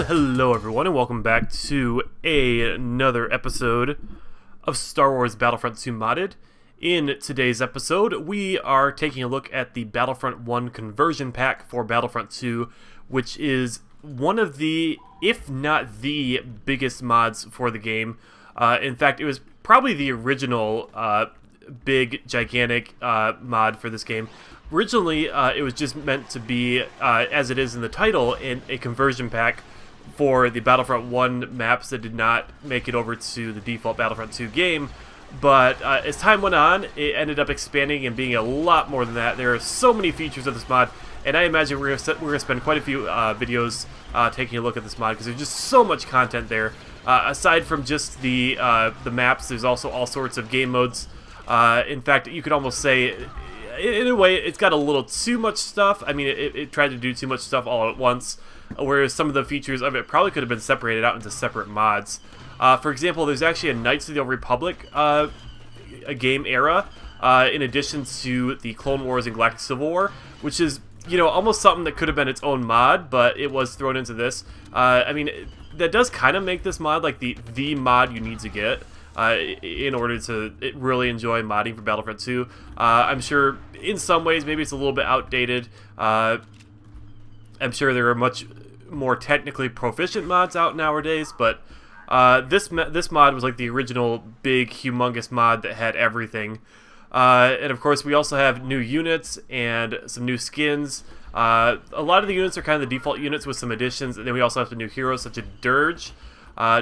Well, hello everyone, and welcome back to another episode of Star Wars Battlefront II Modded. In today's episode, we are taking a look at the Battlefront 1 conversion pack for Battlefront 2, which is one of the, if not the biggest mods for the game. In fact, it was probably the original big, gigantic mod for this game. Originally, it was just meant to be, as it is in the title, a conversion pack for the Battlefront 1 maps that did not make it over to the default Battlefront 2 game. But as time went on, it ended up expanding and being a lot more than that. There are so many features of this mod, and I imagine we're gonna spend quite a few videos taking a look at this mod because there's just so much content there. Aside from just the maps, there's also all sorts of game modes. In fact, you could almost say, in a way, it's got a little too much stuff. I mean, it tried to do too much stuff all at once, whereas some of the features of it probably could have been separated out into separate mods. For example, there's actually a Knights of the Old Republic a game era, in addition to the Clone Wars and Galactic Civil War, which is, you know, almost something that could have been its own mod, but it was thrown into this. I mean, that does kind of make this mod like the mod you need to get in order to really enjoy modding for Battlefront 2. I'm sure in some ways maybe it's a little bit outdated. I'm sure there are much more technically proficient mods out nowadays, but this mod was like the original big, humongous mod that had everything. And of course, we also have new units and some new skins. A lot of the units are kind of the default units with some additions, and then we also have some new heroes such as Dirge.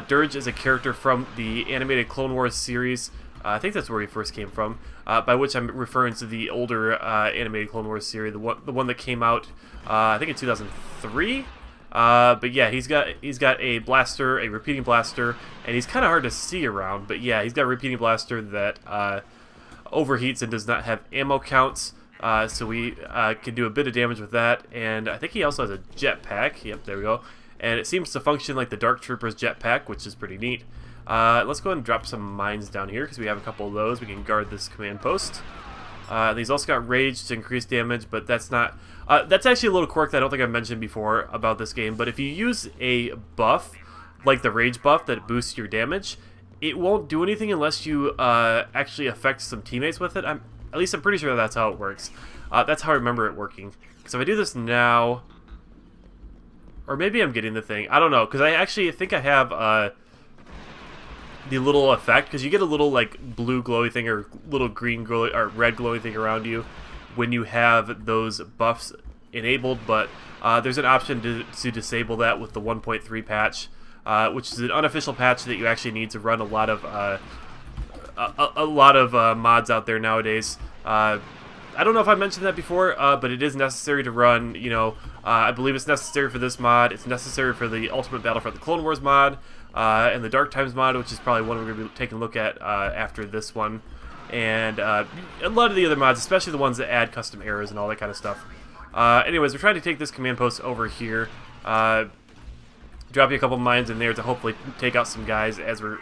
Dirge is a character from the animated Clone Wars series. I think that's where he first came from, by which I'm referring to the older animated Clone Wars series, the one that came out, I think in 2003. But yeah, he's got a blaster, a repeating blaster, and he's kind of hard to see around. But yeah, he's got a repeating blaster that overheats and does not have ammo counts, so we can do a bit of damage with that. And I think he also has a jetpack. Yep, there we go. And it seems to function like the Dark Trooper's jetpack, which is pretty neat. Let's go ahead and drop some mines down here because we have a couple of those. We can guard this command post. He's also got rage to increase damage, but that's not... that's actually a little quirk that I don't think I've mentioned before about this game, but if you use a buff, like the rage buff that boosts your damage, it won't do anything unless you actually affect some teammates with it. At least I'm pretty sure that's how it works. That's how I remember it working. Because if I do this now... Or maybe I'm getting the thing. I don't know, because I actually think I have the little effect, because you get a little like blue glowy thing or little green glowy or red glowy thing around you when you have those buffs enabled, but there's an option to disable that with the 1.3 patch, which is an unofficial patch that you actually need to run a lot of mods out there nowadays. I don't know if I mentioned that before, but it is necessary to run, you know, I believe it's necessary for this mod, it's necessary for the Ultimate Battlefront the Clone Wars mod, and the Dark Times mod, which is probably one we're going to be taking a look at after this one, and a lot of the other mods, especially the ones that add custom errors and all that kind of stuff. Anyways, we're trying to take this command post over here, drop you a couple mines in there to hopefully take out some guys as we're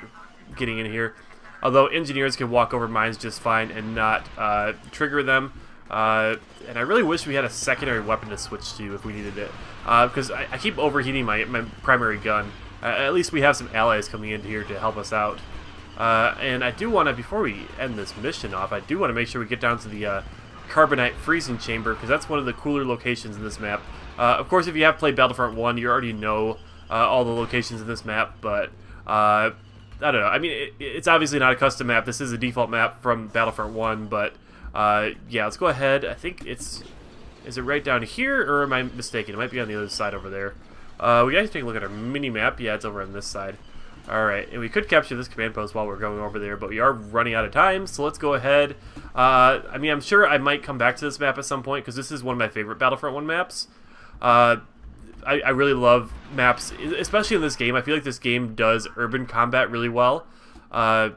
getting in here. Although engineers can walk over mines just fine and not trigger them. And I really wish we had a secondary weapon to switch to if we needed it. Because I keep overheating my primary gun. At least we have some allies coming in here to help us out. And I do want to, before we end this mission off, I do want to make sure we get down to the Carbonite Freezing Chamber, because that's one of the cooler locations in this map. Of course, if you have played Battlefront 1, you already know all the locations in this map, but... I don't know. I mean, it's obviously not a custom map. This is a default map from Battlefront 1, but yeah, let's go ahead. I think it's... Is it right down here, or am I mistaken? It might be on the other side over there. We gotta take a look at our mini-map. Yeah, it's over on this side. Alright, and we could capture this command post while we're going over there, but we are running out of time, so let's go ahead. I mean, I'm sure I might come back to this map at some point, because this is one of my favorite Battlefront 1 maps. I really love maps, especially in this game. I feel like this game does urban combat really well. I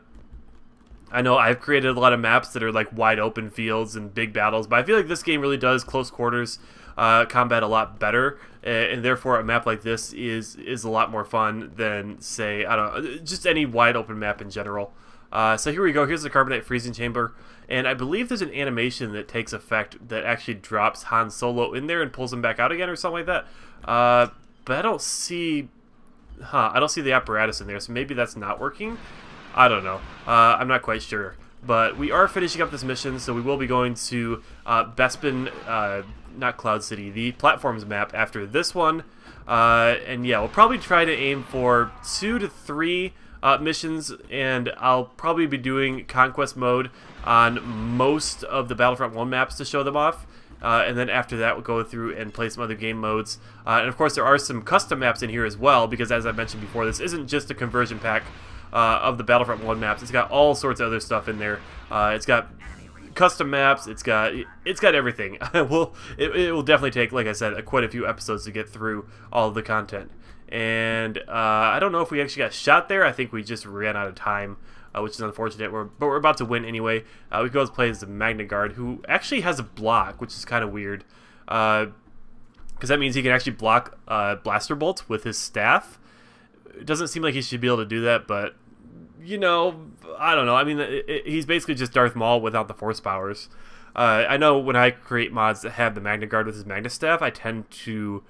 know I've created a lot of maps that are like wide open fields and big battles, but I feel like this game really does close quarters combat a lot better, and therefore a map like this is a lot more fun than, say, I don't know, just any wide open map in general. So here we go. Here's the Carbonite Freezing Chamber, and I believe there's an animation that takes effect that actually drops Han Solo in there and pulls him back out again or something like that. But I don't see I don't see the apparatus in there, so maybe that's not working. I don't know. I'm not quite sure. But we are finishing up this mission, so we will be going to Bespin, not Cloud City, the platforms map after this one. And yeah, we'll probably try to aim for 2 to 3 missions, and I'll probably be doing Conquest mode on most of the Battlefront 1 maps to show them off. And then after that, we'll go through and play some other game modes. And of course, there are some custom maps in here as well, because as I mentioned before, this isn't just a conversion pack of the Battlefront 1 maps. It's got all sorts of other stuff in there. It's got custom maps. It's got everything. It will definitely take, like I said, quite a few episodes to get through all of the content. And I don't know if we actually got shot there. I think we just ran out of time, which is unfortunate. But we're about to win anyway. We go play as the Magna Guard, who actually has a block, which is kind of weird. Because that means he can actually block blaster bolts with his staff. It doesn't seem like he should be able to do that, but, you know, I don't know. I mean, he's basically just Darth Maul without the Force powers. I know when I create mods that have the Magna Guard with his Magna Staff, I tend to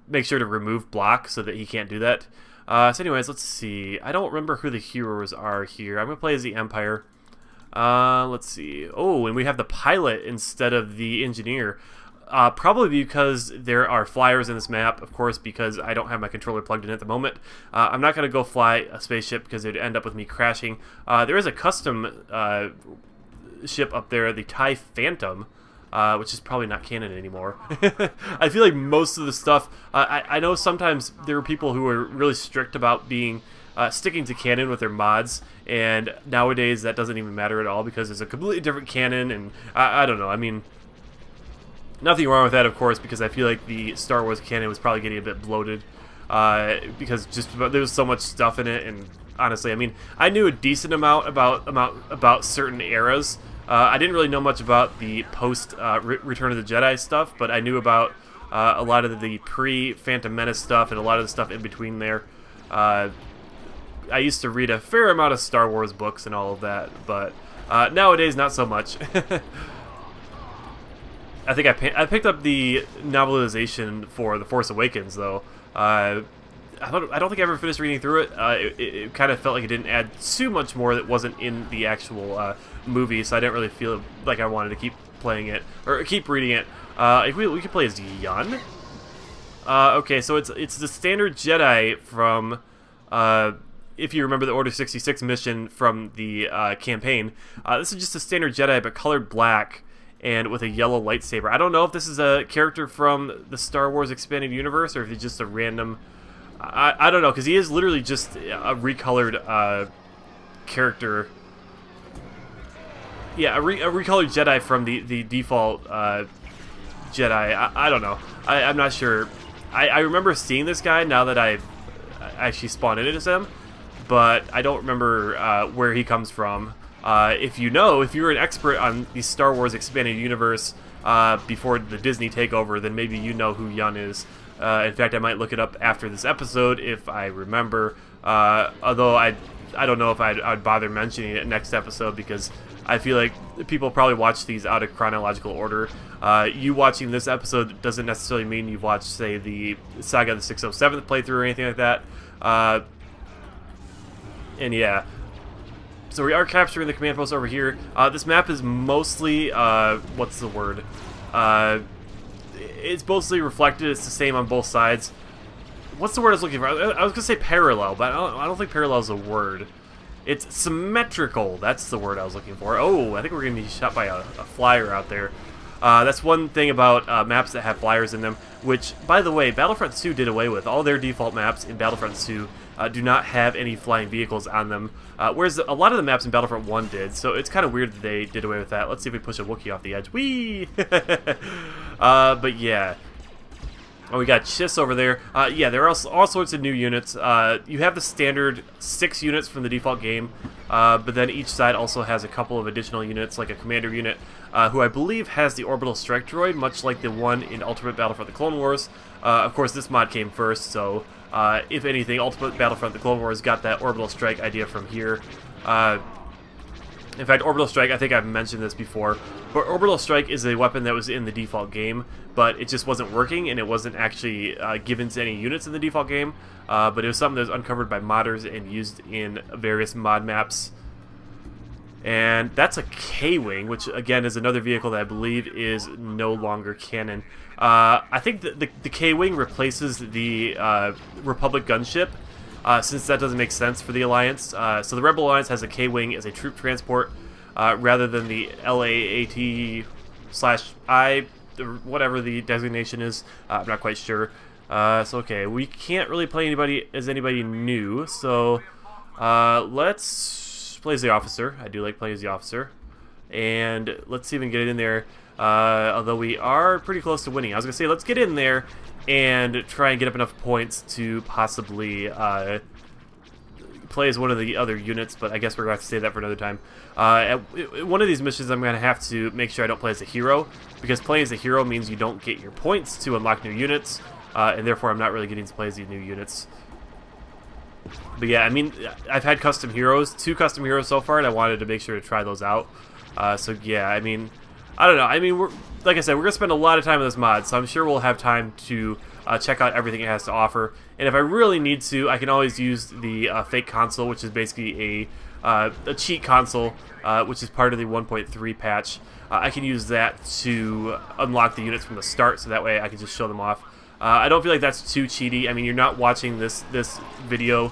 make sure to remove block so that he can't do that. So anyways, let's see. I don't remember who the heroes are here. I'm going to play as the Empire. Let's see. Oh, and we have the pilot instead of the engineer. Probably because there are flyers in this map, of course, because I don't have my controller plugged in at the moment. I'm not going to go fly a spaceship because it would end up with me crashing. There is a custom ship up there, the TIE Phantom, which is probably not canon anymore. I feel like most of the stuff... I know sometimes there are people who are really strict about being sticking to canon with their mods, and nowadays that doesn't even matter at all because it's a completely different canon, and I don't know, I mean... Nothing wrong with that, of course, because I feel like the Star Wars canon was probably getting a bit bloated because just there was so much stuff in it, and honestly, I mean, I knew a decent amount about certain eras. I didn't really know much about the post Return of the Jedi stuff, but I knew about a lot of the pre-Phantom Menace stuff and a lot of the stuff in between there. I used to read a fair amount of Star Wars books and all of that, but nowadays not so much. I think I picked up the novelization for The Force Awakens, though. I don't think I ever finished reading through it. It kind of felt like it didn't add too much more that wasn't in the actual movie, so I didn't really feel like I wanted to keep playing it or keep reading it. We could play as Yun. Okay, so it's the standard Jedi from if you remember the Order 66 mission from the campaign. This is just a standard Jedi, but colored black and with a yellow lightsaber. I don't know if this is a character from the Star Wars Expanded Universe or if he's just a random... I don't know, because he is literally just a recolored character. Yeah, a recolored Jedi from the default Jedi. I don't know. I'm not sure. I remember seeing this guy now that I've actually spawned into him, but I don't remember where he comes from. If you're an expert on the Star Wars Expanded Universe before the Disney takeover, then maybe you know who Yun is. In fact, I might look it up after this episode if I remember. Although I don't know if I'd bother mentioning it next episode because I feel like people probably watch these out of chronological order. You watching this episode doesn't necessarily mean you've watched, say, the Saga of the 607th playthrough or anything like that. And yeah. So we are capturing the command post over here. This map is mostly, what's the word? It's mostly reflected. It's the same on both sides. What's the word I was looking for? I was going to say parallel, but I don't think parallel is a word. It's symmetrical. That's the word I was looking for. Oh, I think we're going to be shot by a flyer out there. That's one thing about maps that have flyers in them, which, by the way, Battlefront 2 did away with. All their default maps in Battlefront 2 do not have any flying vehicles on them, whereas a lot of the maps in Battlefront 1 did, so it's kind of weird that they did away with that. Let's see if we push a Wookiee off the edge. Whee! But yeah. Oh, we got Chiss over there. Yeah, there are all sorts of new units. You have the standard 6 units from the default game, but then each side also has a couple of additional units, like a commander unit, who I believe has the orbital strike droid, much like the one in Ultimate Battlefront the Clone Wars. Of course, this mod came first, so if anything, Ultimate Battlefront the Clone Wars got that orbital strike idea from here. In fact, Orbital Strike, I think I've mentioned this before, but Orbital Strike is a weapon that was in the default game, but it just wasn't working, and it wasn't actually given to any units in the default game, but it was something that was uncovered by modders and used in various mod maps. And that's a K-Wing, which again is another vehicle that I believe is no longer canon. I think the K-Wing replaces the Republic gunship, since that doesn't make sense for the Alliance. So the Rebel Alliance has a K-Wing as a troop transport, rather than the LAAT/I, whatever the designation is. I'm not quite sure. So okay, we can't really play anybody new, so let's play as the officer. I do like playing as the officer. And let's see if we can get it in there, although we are pretty close to winning. I was going to say, let's get in there and try and get up enough points to possibly play as one of the other units, but I guess we're going to have to save that for another time. At one of these missions, I'm going to have to make sure I don't play as a hero, because playing as a hero means you don't get your points to unlock new units, and therefore I'm not really getting to play as these new units. But yeah, I mean, I've had custom heroes, 2 custom heroes so far, and I wanted to make sure to try those out. So yeah, I mean, I don't know. I mean, like I said, we're going to spend a lot of time on this mod, so I'm sure we'll have time to check out everything it has to offer. And if I really need to, I can always use the fake console, which is basically a cheat console, which is part of the 1.3 patch. I can use that to unlock the units from the start, so that way I can just show them off. I don't feel like that's too cheaty. I mean, you're not watching this video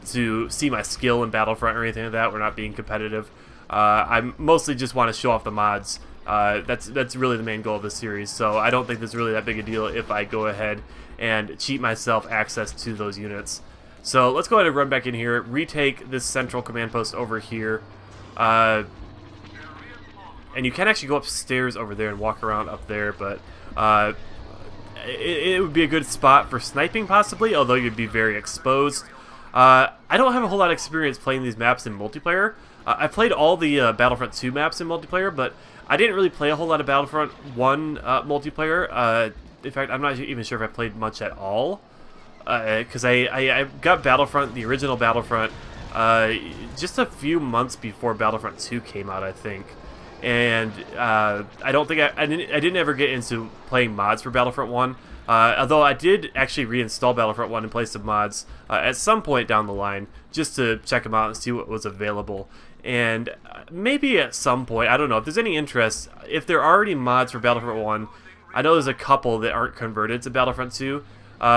to see my skill in Battlefront or anything like that. We're not being competitive. I mostly just want to show off the mods. That's really the main goal of this series, so I don't think there's really that big a deal if I go ahead and cheat myself access to those units. So let's go ahead and run back in here, retake this central command post over here, and you can actually go upstairs over there and walk around up there, but it would be a good spot for sniping possibly, although you'd be very exposed. I don't have a whole lot of experience playing these maps in multiplayer. I played all the Battlefront 2 maps in multiplayer, but I didn't really play a whole lot of Battlefront 1 multiplayer. In fact, I'm not even sure if I played much at all, because I got Battlefront, the original Battlefront, just a few months before Battlefront 2 came out, I think. And I don't think I didn't ever get into playing mods for Battlefront 1. Although I did actually reinstall Battlefront 1 and play some mods at some point down the line, just to check them out and see what was available. And maybe at some point, I don't know, if there's any interest, if there are already mods for Battlefront 1, I know there's a couple that aren't converted to Battlefront 2.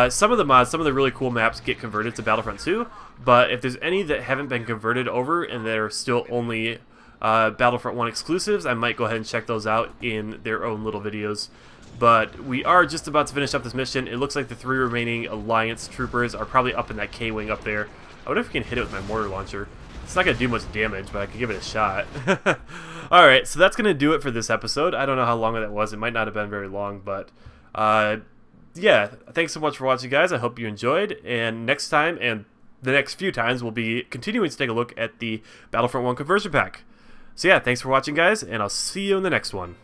Some of the mods, some of the really cool maps get converted to Battlefront 2, but if there's any that haven't been converted over and they're still only Battlefront 1 exclusives, I might go ahead and check those out in their own little videos. But we are just about to finish up this mission. It looks like the 3 remaining Alliance troopers are probably up in that K-Wing up there. I wonder if we can hit it with my mortar launcher. It's not going to do much damage, but I could give it a shot. Alright, so that's going to do it for this episode. I don't know how long that was. It might not have been very long, but yeah, thanks so much for watching, guys. I hope you enjoyed. And next time, and the next few times, we'll be continuing to take a look at the Battlefront 1 conversion pack. So yeah, thanks for watching, guys, and I'll see you in the next one.